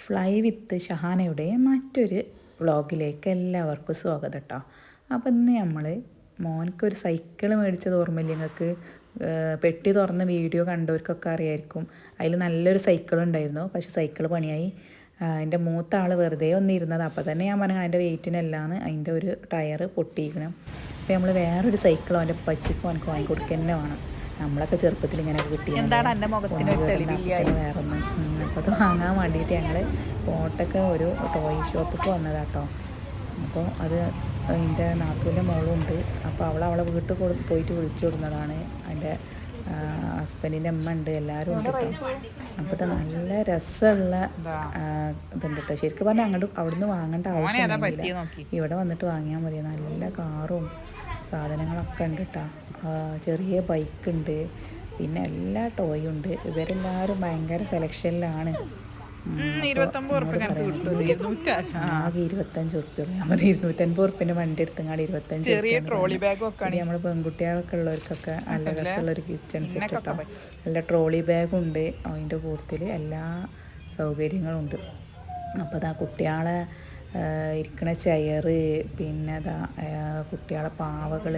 Fly വിത്ത് ഷഹാനയുടെ മറ്റൊരു വ്ളോഗിലേക്ക് എല്ലാവർക്കും സ്വാഗതം കേട്ടോ. അപ്പോൾ ഇന്ന് നമ്മൾ മോനക്കൊരു സൈക്കിൾ മേടിച്ചത് ഓർമ്മയില്ല നിങ്ങൾക്ക്? പെട്ടി തുറന്ന് വീഡിയോ കണ്ടവർക്കൊക്കെ അറിയായിരിക്കും. അതിൽ നല്ലൊരു സൈക്കിൾ ഉണ്ടായിരുന്നു, പക്ഷേ സൈക്കിൾ പണിയായി. എൻ്റെ മൂത്ത ആൾ വെറുതെ ഒന്നിരുന്നത്. അപ്പോൾ തന്നെ ഞാൻ പറഞ്ഞു അതിൻ്റെ വെയിറ്റിനല്ലാന്ന് അതിൻ്റെ ഒരു ടയർ പൊട്ടിയിരിക്കണം. അപ്പോൾ നമ്മൾ വേറൊരു സൈക്കിൾ അവൻ്റെ പച്ചയ്ക്ക് അവനക്ക് വാങ്ങിക്കൊടുക്കുക തന്നെ വേണം. നമ്മളൊക്കെ ചെറുപ്പത്തിൽ ഇങ്ങനെ കിട്ടിയത് വേറൊന്നും. അപ്പോൾ അത് വാങ്ങാൻ വേണ്ടിയിട്ട് ഞങ്ങൾ കോട്ടൊക്കെ ഒരു ടോയ് ഷോപ്പിക്ക് വന്നതാട്ടോ. അപ്പോൾ അത് അതിൻ്റെ നാത്തൂൻ്റെ മോളും ഉണ്ട്. അപ്പോൾ അവളെ വീട്ടിൽ പോയിട്ട് വിളിച്ചു കൊടുക്കുന്നതാണ്. അതിൻ്റെ ഹസ്ബൻഡിൻ്റെ അമ്മ ഉണ്ട്, എല്ലാവരും ഉണ്ട് കേട്ടോ. അപ്പോൾ ഇത് നല്ല രസമുള്ള ഇതുണ്ട് കേട്ടോ. ശരിക്കും പറഞ്ഞാൽ അങ്ങോട്ട് അവിടുന്ന് വാങ്ങേണ്ട ആവശ്യമില്ല, ഇവിടെ വന്നിട്ട് വാങ്ങിയാൽ മതി. നല്ല കാറും സാധനങ്ങളൊക്കെ ഉണ്ട് കേട്ടോ. ചെറിയ ബൈക്കുണ്ട്, പിന്നെ എല്ലാ ടോയും ഉണ്ട്. ഇവരെല്ലാവരും ഭയങ്കര സെലക്ഷനിലാണ്. ആകെ 25 ഉറുപ്പ്യ. ഞാൻ പറഞ്ഞു 250 ഉറുപ്പ്യൻ്റെ വണ്ടി എടുത്തങ്ങാട് 25. നമ്മൾ പെൺകുട്ടികളൊക്കെ ഉള്ളവർക്കൊക്കെ നല്ല രസമുള്ളൊരു കിച്ചൺ സെറ്റ് കേട്ടോ. നല്ല ട്രോളി ബാഗും ഉണ്ട്, അതിൻ്റെ കൂട്ടത്തിൽ എല്ലാ സൗകര്യങ്ങളും ഉണ്ട്. അപ്പോൾ അതാ കുട്ടികളെ ഇരിക്കണ ചെയറ്, പിന്നെ അതാ കുട്ടികളെ പാവകൾ,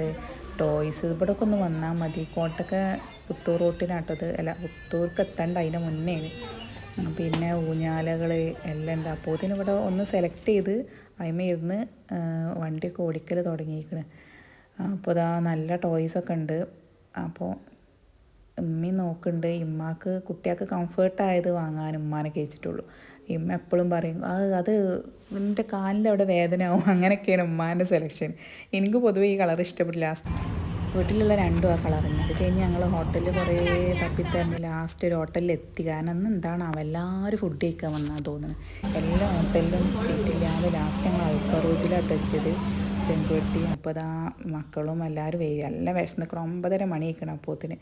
ടോയ്സ്. ഇവിടെയൊക്കെ ഒന്ന് വന്നാൽ മതി. കോട്ടൊക്കെ പുത്തൂർ റോട്ടിനാട്ടത്, അല്ല പുത്തൂർക്ക് എത്തേണ്ട അതിൻ്റെ മുന്നേയാണ്. പിന്നെ ഊഞ്ഞാലകൾ എല്ലാം ഉണ്ട്. അപ്പോൾ ഇവിടെ ഒന്ന് സെലക്ട് ചെയ്ത് അതിന്മേൽ ഇരുന്ന് വണ്ടിയൊക്കെ ഓടിക്കൽ തുടങ്ങിയിരിക്കണ്. അപ്പോൾ ഇതാ നല്ല ടോയ്സൊക്കെ ഉണ്ട്. അപ്പോൾ ഉമ്മി നോക്കുന്നുണ്ട്. ഇമ്മാക്ക് കുട്ടികൾക്ക് കംഫേർട്ടായത് വാങ്ങാൻ ഉമ്മാനെ കഴിച്ചിട്ടുള്ളൂ. ഇമ്മ എപ്പോഴും പറയും അത് എൻ്റെ കാലിൻ്റെ അവിടെ വേദനയാവും. അങ്ങനെയൊക്കെയാണ് ഉമ്മാൻ്റെ സെലക്ഷൻ. എനിക്ക് പൊതുവേ ഈ കളർ ഇഷ്ടപ്പെട്ടില്ല. വീട്ടിലുള്ള രണ്ടും ആ കളർ തന്നെ. അത് കഴിഞ്ഞ് ഞങ്ങൾ ഹോട്ടലിൽ കുറേ തപ്പിത്തരഞ്ഞ് ലാസ്റ്റ് ഒരു ഹോട്ടലിൽ എത്തി. കാരണം അന്ന് എന്താണ് എല്ലാവരും ഫുഡ് കഴിക്കാൻ വന്നാൽ തോന്നുന്നത്. എല്ലാ ഹോട്ടലിലും സീറ്റില്ലാതെ ലാസ്റ്റ് ഞങ്ങൾ അൽഫറൂജിലാട്ടോ എത്തിയത്, ചെങ്കുവെട്ടി. അപ്പോൾ അതാ മക്കളും എല്ലാവരും നല്ല വിശന്നിക്കണം. 9:30 മണി കഴിക്കണം. അപ്പോത്തിന്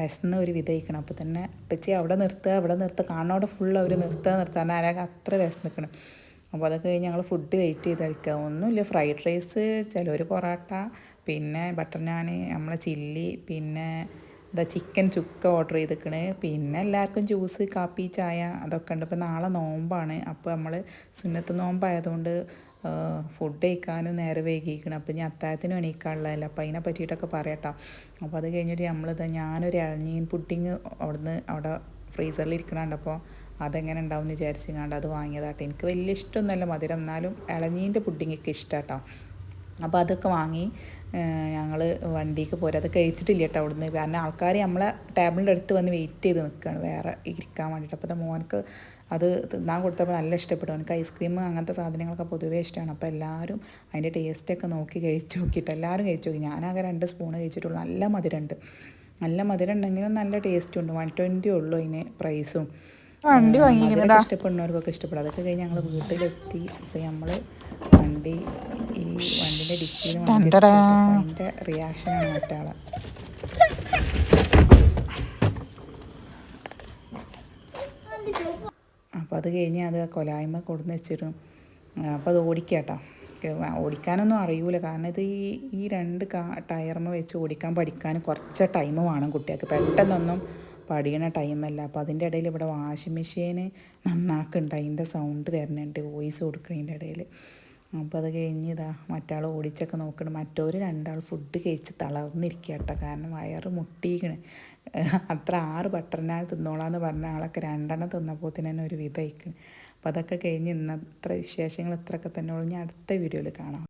വിശന്ന് ഒരു വിധ കഴിക്കണം. അപ്പോൾ തന്നെ പച്ചി അവിടെ നിർത്തുക കാണോടെ ഫുൾ അവർ നിർത്താൻ ആരാകെ അത്ര വിശന്നിക്കണം. അപ്പോൾ അതൊക്കെ കഴിഞ്ഞ് ഞങ്ങൾ ഫുഡ് വെയിറ്റ് ചെയ്ത് കഴിക്കുക. ഒന്നുമില്ല, ഫ്രൈഡ് റൈസ്, ചിലർ പൊറോട്ട, പിന്നെ ബട്ടർ നാൻ, നമ്മളെ ചില്ലി, പിന്നെ എന്താ ചിക്കൻ ചുക്ക ഓർഡർ ചെയ്തിക്കണ്. പിന്നെ എല്ലാവർക്കും ജ്യൂസ്, കാപ്പി, ചായ അതൊക്കെ ഉണ്ട്. ഇപ്പോൾ നാളെ നോമ്പാണ്. അപ്പോൾ നമ്മൾ സുന്നത്ത് നോമ്പായതുകൊണ്ട് ഫുഡ് കഴിക്കാനും നേരെ വൈകിക്കണം. അപ്പോൾ ഇനി അത്താഴത്തിനും എണീക്കാനുള്ളതല്ല. അപ്പോൾ അതിനെ പറ്റിയിട്ടൊക്കെ പറയട്ടോ. അപ്പോൾ അത് കഴിഞ്ഞിട്ട് ഞാനൊരു ഇളനീൻ പുഡിങ് അവിടെ ഫ്രീസറിൽ ഇരിക്കണുണ്ട്. അപ്പോൾ അതെങ്ങനെ ഉണ്ടാവും എന്ന് വിചാരിച്ചങ്ങാണ്ട് അത് വാങ്ങിയതാട്ടോ. എനിക്ക് വലിയ ഇഷ്ടമൊന്നുമല്ല മധുരം, എന്നാലും ഇളനീൻ്റെ പുഡിങ്ങൊക്കെ ഇഷ്ടമാട്ടോ. അപ്പോൾ അതൊക്കെ വാങ്ങി ഞങ്ങൾ വണ്ടിക്ക് പോരാ. അത് കഴിച്ചിട്ടില്ല കേട്ടോ അവിടുന്ന്. കാരണം ആൾക്കാർ നമ്മളെ ടേബിളിൻ്റെ അടുത്ത് വന്ന് വെയിറ്റ് ചെയ്ത് നിൽക്കുകയാണ് വേറെ ഇരിക്കാൻ വേണ്ടിയിട്ട്. അപ്പോൾ അത് മോനക്ക് അത് തിന്നാൻ കൊടുത്തപ്പോൾ നല്ല ഇഷ്ടപ്പെട്ടു. എനിക്ക് ഐസ്ക്രീം അങ്ങനത്തെ സാധനങ്ങളൊക്കെ പൊതുവേ ഇഷ്ടമാണ്. അപ്പോൾ എല്ലാവരും അതിൻ്റെ ടേസ്റ്റൊക്കെ നോക്കി കഴിച്ച് നോക്കിയിട്ട് എല്ലാവരും കഴിച്ച് നോക്കി. ഞാനാകെ 2 സ്പൂണ് കഴിച്ചിട്ടുള്ളൂ. നല്ല മധുരമുണ്ട്. നല്ല മധുരം ഉണ്ടെങ്കിലും നല്ല ടേസ്റ്റും ഉണ്ട്. 120 ഉള്ളൂ അതിന് പ്രൈസും. മധുരമൊക്കെ ഇഷ്ടപ്പെടുന്നവർക്കൊക്കെ ഇഷ്ടപ്പെടും. അതൊക്കെ കഴിഞ്ഞ് ഞങ്ങൾ വീട്ടിലെത്തി. അപ്പോൾ നമ്മൾ വണ്ടിൻ്റെ ഡിക്കിയിൽ അതിൻ്റെ റിയാക്ഷനാണ് മറ്റാളെ. അപ്പോൾ അത് കഴിഞ്ഞ് അത് കൊലായ്മ കൊടുന്ന് വെച്ചിട്ടും അപ്പോൾ അത് ഓടിക്കാട്ടോ. ഓടിക്കാനൊന്നും അറിയൂല, കാരണം ഇത് ഈ 2 ടയർമ വെച്ച് പഠിക്കാൻ കുറച്ച് ടൈം വേണം കുട്ടികൾക്ക്. പെട്ടെന്നൊന്നും പഠിക്കണ ടൈമല്ല. അപ്പോൾ അതിൻ്റെ ഇടയിൽ ഇവിടെ വാഷിംഗ് മെഷീൻ നന്നാക്കുന്നുണ്ട്. അതിൻ്റെ സൗണ്ട് വരുന്നുണ്ട് വോയിസ് കൊടുക്കുന്നതിൻ്റെ ഇടയിൽ. അപ്പോൾ അത് കഴിഞ്ഞ് മറ്റാൾ ഓടിച്ചൊക്കെ നോക്കണം. മറ്റൊരു 2 ഫുഡ് കഴിച്ച് തളർന്നിരിക്കുക കേട്ടോ. കാരണം വയറ് മുട്ടിക്കണ്. അത്ര 6 ബട്ടർ നാൻ തിന്നോളാന്ന് പറഞ്ഞ ആളൊക്കെ 2 തിന്നപ്പോൾ തന്നെ ഒരു വിധം കഴിക്കണം. അപ്പോൾ അതൊക്കെ കഴിഞ്ഞ് ഇന്നത്ര വിശേഷങ്ങൾ ഇത്രയൊക്കെ തന്നെ ഉള്ളൂ. ഞാൻ അടുത്ത വീഡിയോയിൽ കാണാം.